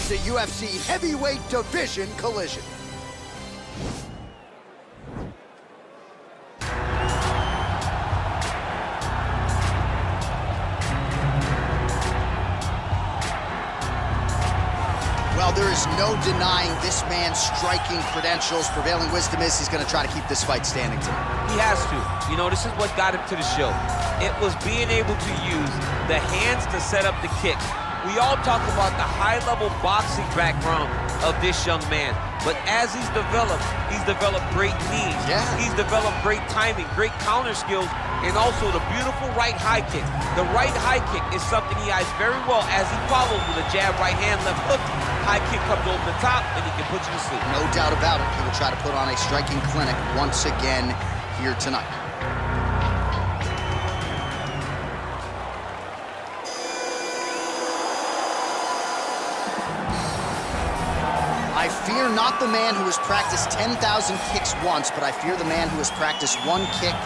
is a UFC heavyweight division collision. Well, there is no denying this man's striking credentials. Prevailing wisdom is he's going to try to keep this fight standing tonight. He has to. You know, this is what got him to the show. It was being able to use the hands to set up the kicks. We all talk about the high-level boxing background of this young man, but as he's developed great knees. Yeah. He's developed great timing, great counter skills, and also the beautiful right high kick. The right high kick is something he eyes very well as he follows with a jab, right hand, left hook. High kick comes over the top, and he can put you to sleep. No doubt about it. He will try to put on a striking clinic once again here tonight. I fear not the man who has practiced 10,000 kicks once, but I fear the man who has practiced one kick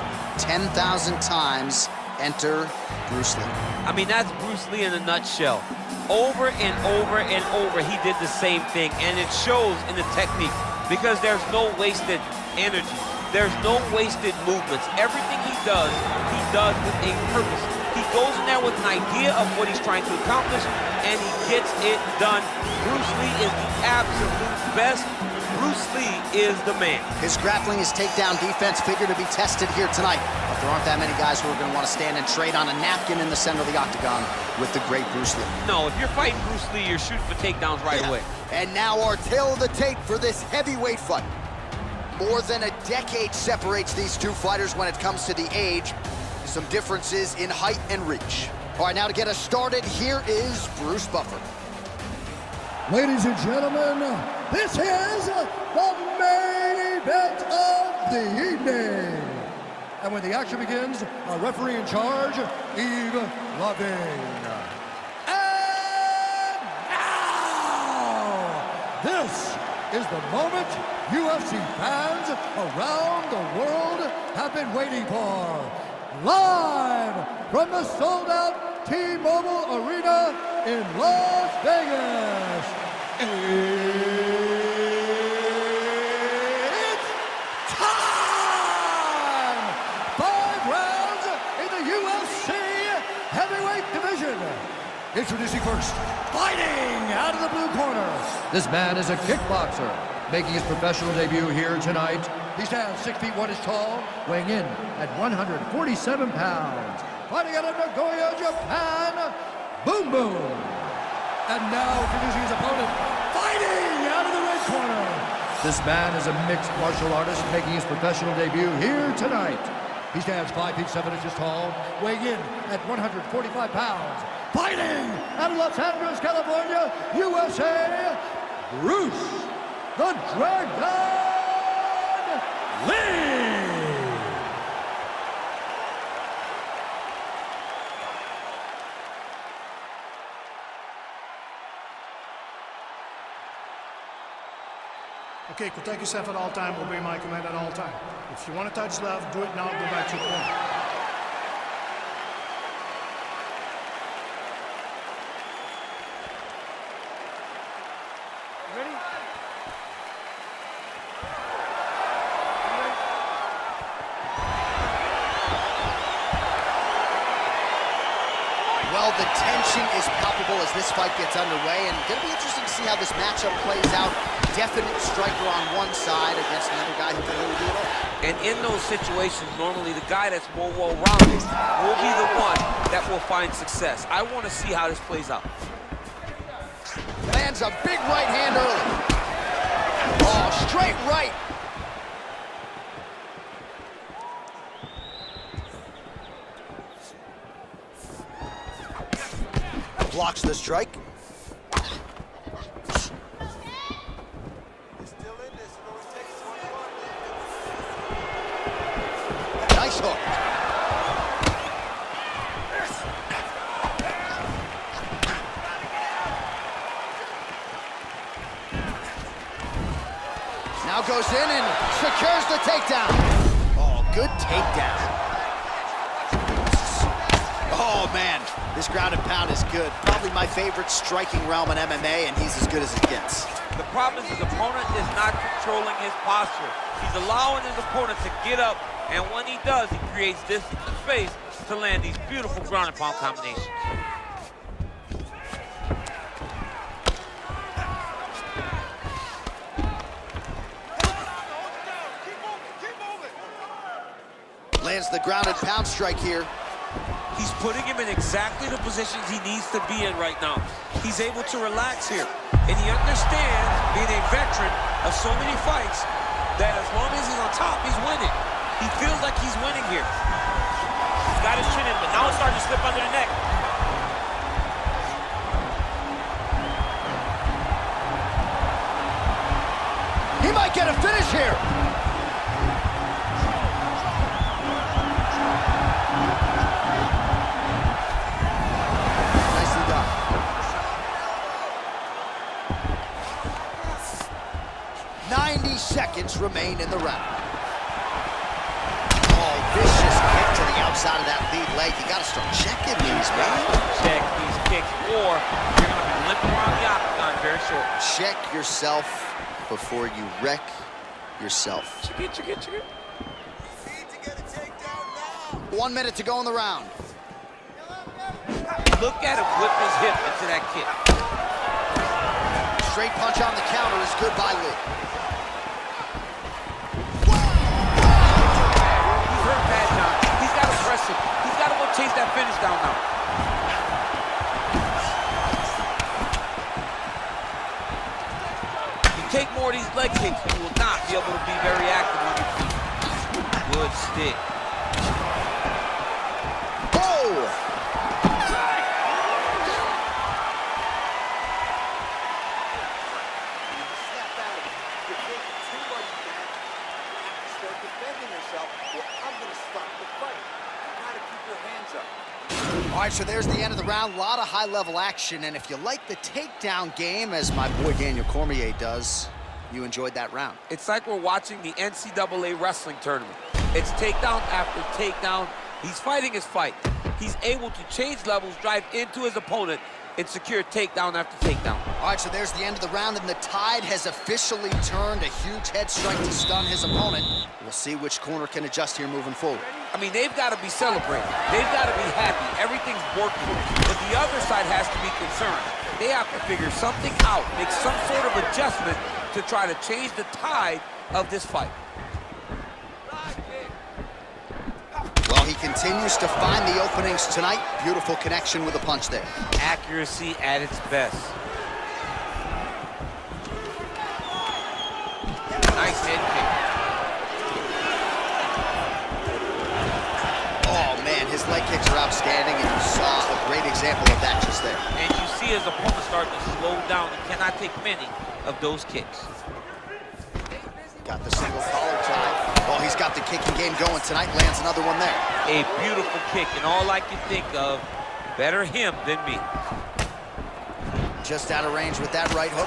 10,000 times. Enter Bruce Lee. I mean, that's Bruce Lee in a nutshell. Over and over and over, he did the same thing, and it shows in the technique because there's no wasted energy. There's no wasted movements. Everything he does with a purpose. He goes in there with an idea of what he's trying to accomplish, and he gets it done. Bruce Lee is the absolute best. Bruce Lee is the man. His grappling, his takedown defense figure to be tested here tonight. But there aren't that many guys who are going to want to stand and trade on a napkin in the center of the octagon with the great Bruce Lee. No, if you're fighting Bruce Lee, you're shooting for takedowns right away. And now our tail of the tape for this heavyweight fight. More than a decade separates these two fighters when it comes to the age. Some differences in height and reach. All right, now to get us started, here is Bruce Buffer. Ladies and gentlemen, this is the main event of the evening. And when the action begins, our referee in charge, Yves Lavigne. And now, this is the moment UFC fans around the world have been waiting for. Live from the sold-out T-Mobile Arena in Las Vegas, it's time! 5 rounds in the UFC heavyweight division. Introducing first, fighting out of the blue corner. This man is a kickboxer, making his professional debut here tonight. He stands 6 feet 1 inches tall, weighing in at 147 pounds. Fighting out of Nagoya, Japan, Boom Boom. And now introducing his opponent, fighting out of the red corner. This man is a mixed martial artist making his professional debut here tonight. He stands 5 feet 7 inches tall, weighing in at 145 pounds. Fighting out of Los Angeles, California, USA, Bruce the Dragon Lee! Okay, protect yourself at all time, obey my command at all time. If you want to touch left, do it now, go back to your corner. Well, the tension is palpable as this fight gets underway, and going to be interesting to see how this matchup plays out. Definite striker on one side against another guy who can really do it all. And in those situations, normally the guy that's more well-rounded will be the one that will find success. I want to see how this plays out. Lands a big right hand early. Oh, straight right. Blocks the strike. Nice hook. Now goes in and secures the takedown. Oh, good takedown. Oh, man, this ground and pound is good. Probably my favorite striking realm in MMA, and he's as good as it gets. The problem is his opponent is not controlling his posture. He's allowing his opponent to get up, and when he does, he creates distance and space to land these beautiful ground and pound combinations. Lands the ground and pound strike here. He's putting him in exactly the positions he needs to be in right now. He's able to relax here. And he understands, being a veteran of so many fights, that as long as he's on top, he's winning. He feels like he's winning here. He's got his chin in, but now it's starting to slip under the neck. He might get a finish here. Nicely done. Seconds remain in the round. Oh, vicious kick to the outside of that lead leg. You got to start checking these, man. Check these kicks, or you're going to be limping around the octagon very short. Check yourself before you wreck yourself. Check it. Need to get a takedown now. 1 minute to go in the round. Look at him whip his hip into that kick. Straight punch on the counter is good by Lee. He's got to go chase that finish down now. You take more of these leg kicks, you will not be able to be very active on your feet. Good stick. Oh! All right, so there's the end of the round. A lot of high-level action, and if you like the takedown game, as my boy Daniel Cormier does, you enjoyed that round. It's like we're watching the NCAA wrestling tournament. It's takedown after takedown. He's fighting his fight. He's able to change levels, drive into his opponent, and secure takedown after takedown. All right, so there's the end of the round, and the tide has officially turned. A huge head strike to stun his opponent. We'll see which corner can adjust here moving forward. I mean, they've got to be celebrating. They've got to be happy. Everything's working. But the other side has to be concerned. They have to figure something out, make some sort of adjustment to try to change the tide of this fight. Well, he continues to find the openings tonight. Beautiful connection with a punch there. Accuracy at its best. Nice head kick. Oh, man, his leg kicks are outstanding, and you saw a great example of that just there. And you see his opponent starting to slow down. He cannot take many of those kicks. Got the single collar tie. Well, he's got the kicking game going tonight. Lands another one there. A beautiful kick, and all I can think of, better him than me. Just out of range with that right hook.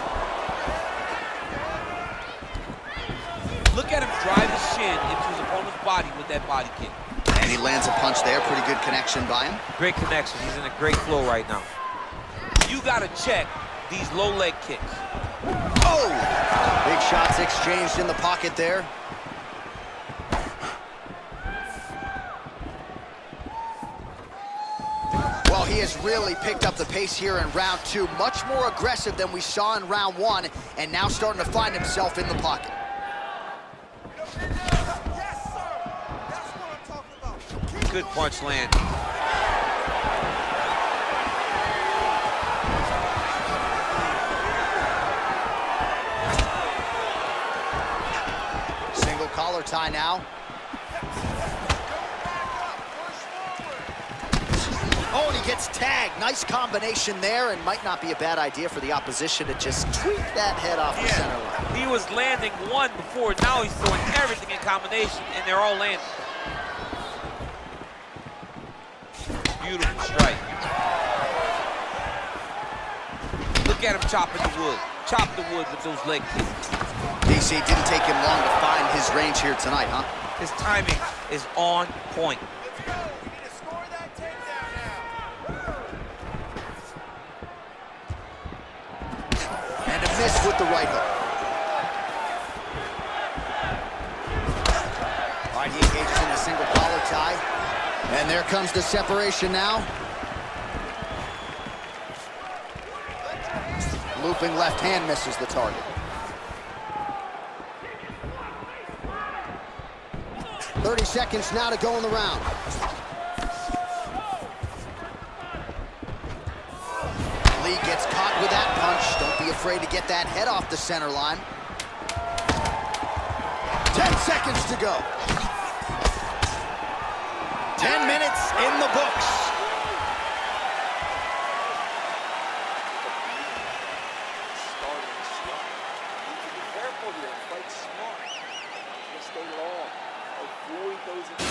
Look at him drive his shin into his opponent's body with that body kick. And he lands a punch there. Pretty good connection by him. Great connection. He's in a great flow right now. You got to check these low leg kicks. Oh! Big shots exchanged in the pocket there. Well, he has really picked up the pace here in round two. Much more aggressive than we saw in round one, and now starting to find himself in the pocket. Good punch land. Single collar tie now. Oh, and he gets tagged. Nice combination there, and might not be a bad idea for the opposition to just tweak that head off the center line. He was landing one before. Now he's throwing everything in combination, and they're all landing. Beautiful strike. Look at him chopping the wood. Chop the wood with those leg kicks. DC, didn't take him long to find his range here tonight, huh? His timing is on point. missed with the right hook. All right, he engages in a single collar tie. And there comes the separation now. Looping left hand misses the target. 30 seconds now to go in the round. Lee gets caught with that punch. Don't be afraid to get that head off the center line. 10 seconds to go. 10 minutes in the books.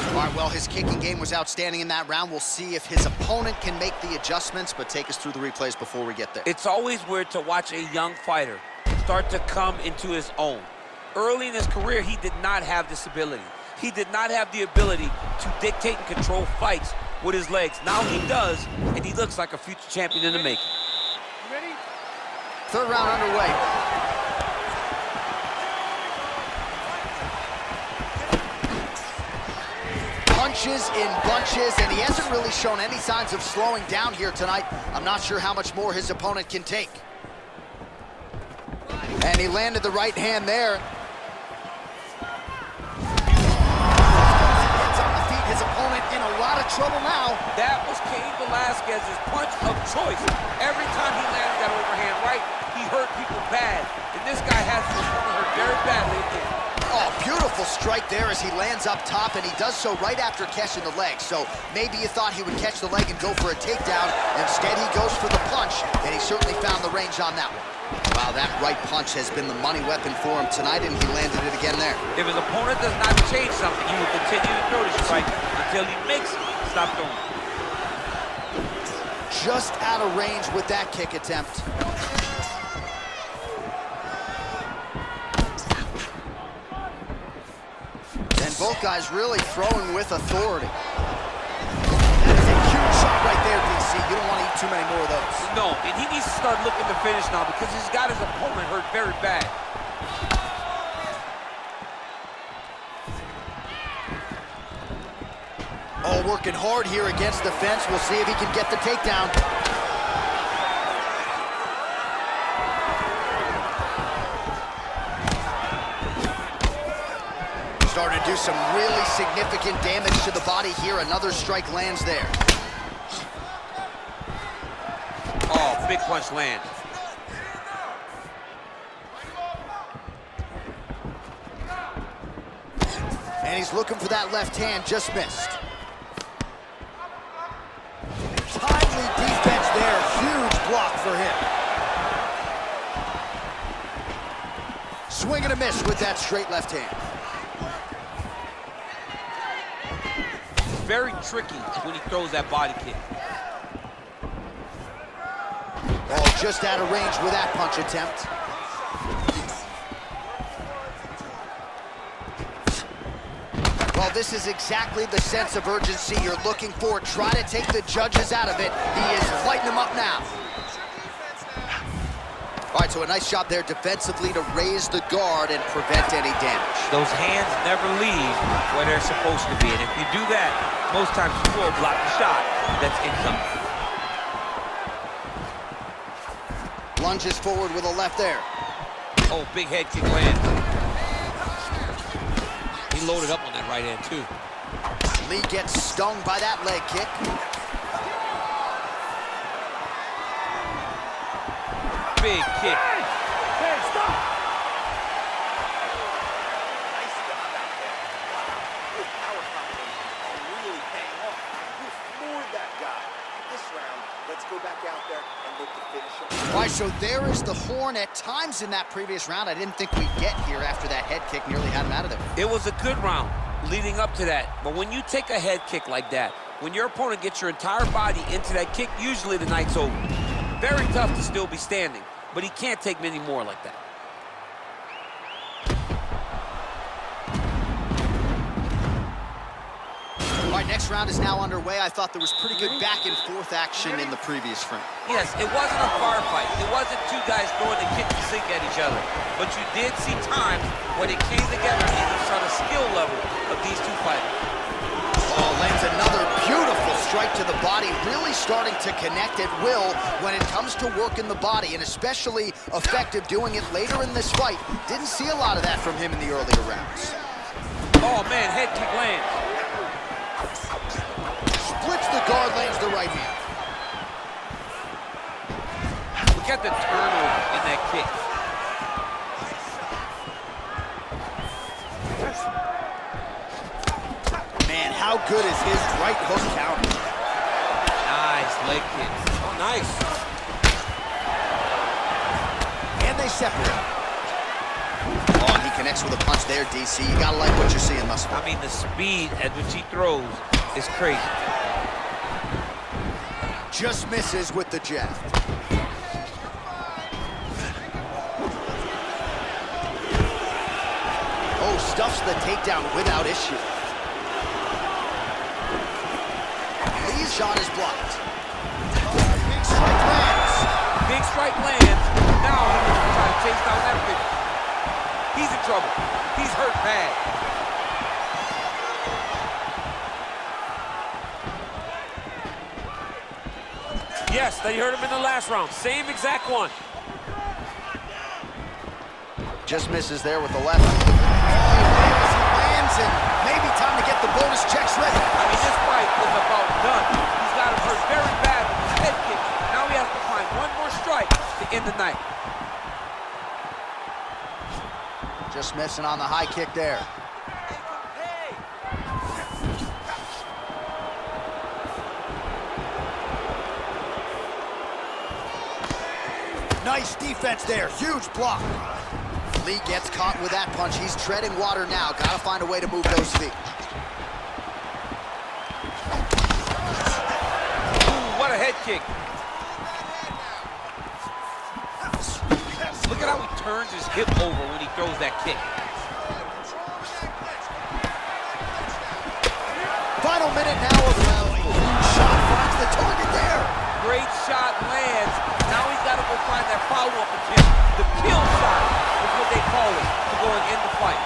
All right, well, his kicking game was outstanding in that round. We'll see if his opponent can make the adjustments, but take us through the replays before we get there. It's always weird to watch a young fighter start to come into his own. Early in his career, he did not have this ability. He did not have the ability to dictate and control fights with his legs. Now he does, and he looks like a future champion in the making. You ready? Third round underway. Punches in bunches, and he hasn't really shown any signs of slowing down here tonight. I'm not sure how much more his opponent can take. And he landed the right hand there. Gets on the feet, his opponent in a lot of trouble now. That was Cain Velasquez's punch of choice. Every time he landed that overhand right, he hurt people bad. And this guy has his opponent hurt very badly again. Oh, beautiful strike there as he lands up top, and he does so right after catching the leg. So maybe you thought he would catch the leg and go for a takedown. Instead, he goes for the punch, and he certainly found the range on that one. Wow, that right punch has been the money weapon for him tonight, and he landed it again there. If his opponent does not change something, he will continue to throw this strike until he makes it stop throwing. Just out of range with that kick attempt. And both guys really throwing with authority. That is a huge shot right there, DC. You don't want to eat too many more of those. No, and he needs to start looking to finish now because he's got his opponent hurt very bad. Oh, working hard here against the fence. We'll see if he can get the takedown. Starting to do some really significant damage to the body here. Another strike lands there. Oh, big punch lands. And he's looking for that left hand, just missed. Timely defense there, huge block for him. Swing and a miss with that straight left hand. Very tricky when he throws that body kick. Oh, just out of range with that punch attempt. Well, this is exactly the sense of urgency you're looking for. Try to take the judges out of it. He is lighting them up now. All right, so a nice job there defensively to raise the guard and prevent any damage. Those hands never leave where they're supposed to be. And if you do that, most times you will block the shot that's incoming. Lunges forward with a left there. Oh, big head kick lands. He loaded up on that right hand, too. Lee gets stung by that leg kick. Big kick. Hey, stop! Nice job out there. Wow, your power combinations are really paying off. You floored that guy. This round, let's go back out there and look to finish him. All right, so there is the horn. At times in that previous round, I didn't think we'd get here after that head kick nearly had him out of there. It was a good round leading up to that. But when you take a head kick like that, when your opponent gets your entire body into that kick, usually the night's over. Very tough to still be standing, but he can't take many more like that. All right, next round is now underway. I thought there was pretty good back and forth action in the previous frame. Yes, it wasn't a firefight. It wasn't two guys throwing a kick to sink at each other. But you did see times when it came together and you saw the skill level of these two fighters. Oh, lands another beautiful strike to the body, really starting to connect at will when it comes to working the body, and especially effective doing it later in this fight. Didn't see a lot of that from him in the earlier rounds. Oh, man, head kick lands. Splits the guard, lands the right hand. Look at the turnover in that kick. Man, how good is his right hook counter? Nice leg kick. Oh, nice. And they separate. Oh, and he connects with a punch there, DC. You gotta like what you're seeing, Muscle. I mean, the speed at which he throws is crazy. Just misses with the jab. Oh, stuffs the takedown without issue. Lee's shot is blocked. Big strike lands. Big strike lands. Now he's trying to chase down that big. He's in trouble. He's hurt bad. Yes, they hurt him in the last round. Same exact one. Just misses there with the left. Oh, he lands, and maybe time to get the bonus checks ready. I mean, this fight is about done. He's got him hurt very bad with his head kick. Now he has to find one more strike to end the night. Just missing on the high kick there. Nice defense there, huge block. Lee gets caught with that punch. He's treading water now. Gotta find a way to move those feet. Ooh, what a head kick. Look at how he turns his hip over when he throws that kick. Final minute now of round. Shot finds the target there. Great shot lands. Now he's got to go find that follow-up attempt. The kill shot is what they call it to go and end the fight.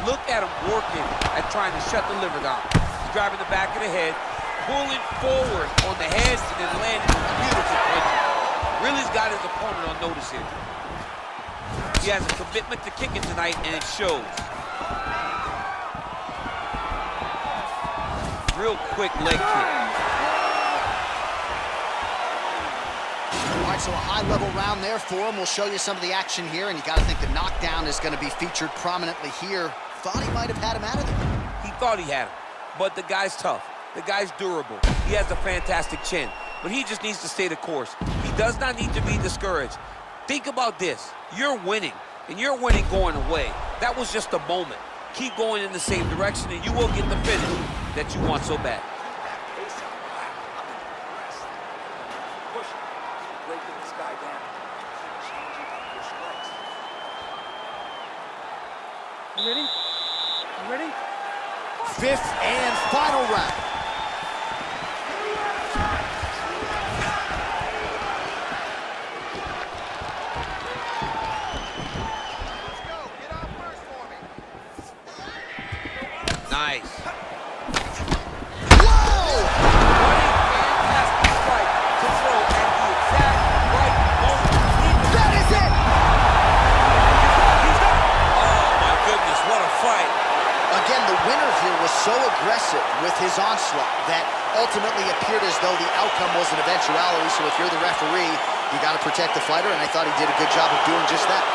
Look at him working at trying to shut the liver down. He's driving the back of the head, pulling forward on the head, and then landing a beautiful punch. Really's got his opponent on notice here. He has a commitment to kicking tonight, and it shows. Real quick leg kick. All right, so a high-level round there for him. We'll show you some of the action here, and you got to think the knockdown is going to be featured prominently here. Thought he might have had him out of there. He thought he had him, but the guy's tough. The guy's durable. He has a fantastic chin, but he just needs to stay the course. He does not need to be discouraged. Think about this. You're winning, and you're winning going away. That was just a moment. Keep going in the same direction, and you will get the finish that you want so bad. Breaking this guy down, changing up your strikes. You ready? You ready? Fifth and final round. Nice. Whoa! What a fantastic strike to throw at the exact right moment. That is it! Oh, my goodness, what a fight. Again, the winner here was so aggressive with his onslaught that ultimately appeared as though the outcome was an eventuality. So if you're the referee, you got to protect the fighter, and I thought he did a good job of doing just that.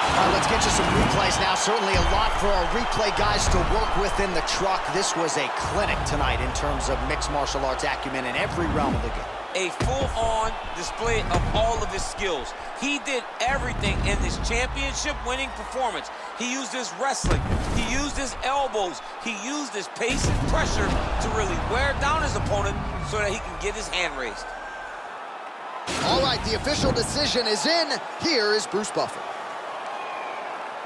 All right, let's get you some replays now. Certainly a lot for our replay guys to work with in the truck. This was a clinic tonight in terms of mixed martial arts acumen in every realm of the game. A full-on display of all of his skills. He did everything in this championship-winning performance. He used his wrestling. He used his elbows. He used his pace and pressure to really wear down his opponent so that he can get his hand raised. All right, the official decision is in. Here is Bruce Buffer.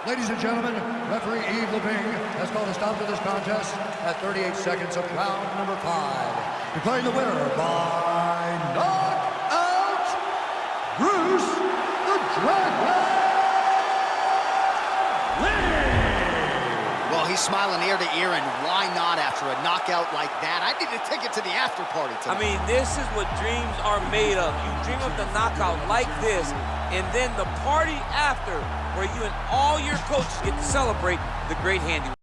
Ladies and gentlemen, referee Yves Levine has called a stop to this contest at 38 seconds of round number 5. Declaring the winner by knockout, Bruce the Dragon Lee! Well, he's smiling ear to ear, and why not after a knockout like that? I need a ticket to the after party tonight. I mean, this is what dreams are made of. You dream of the knockout like this, and then the party after, where you and all your coaches get to celebrate the great handiwork.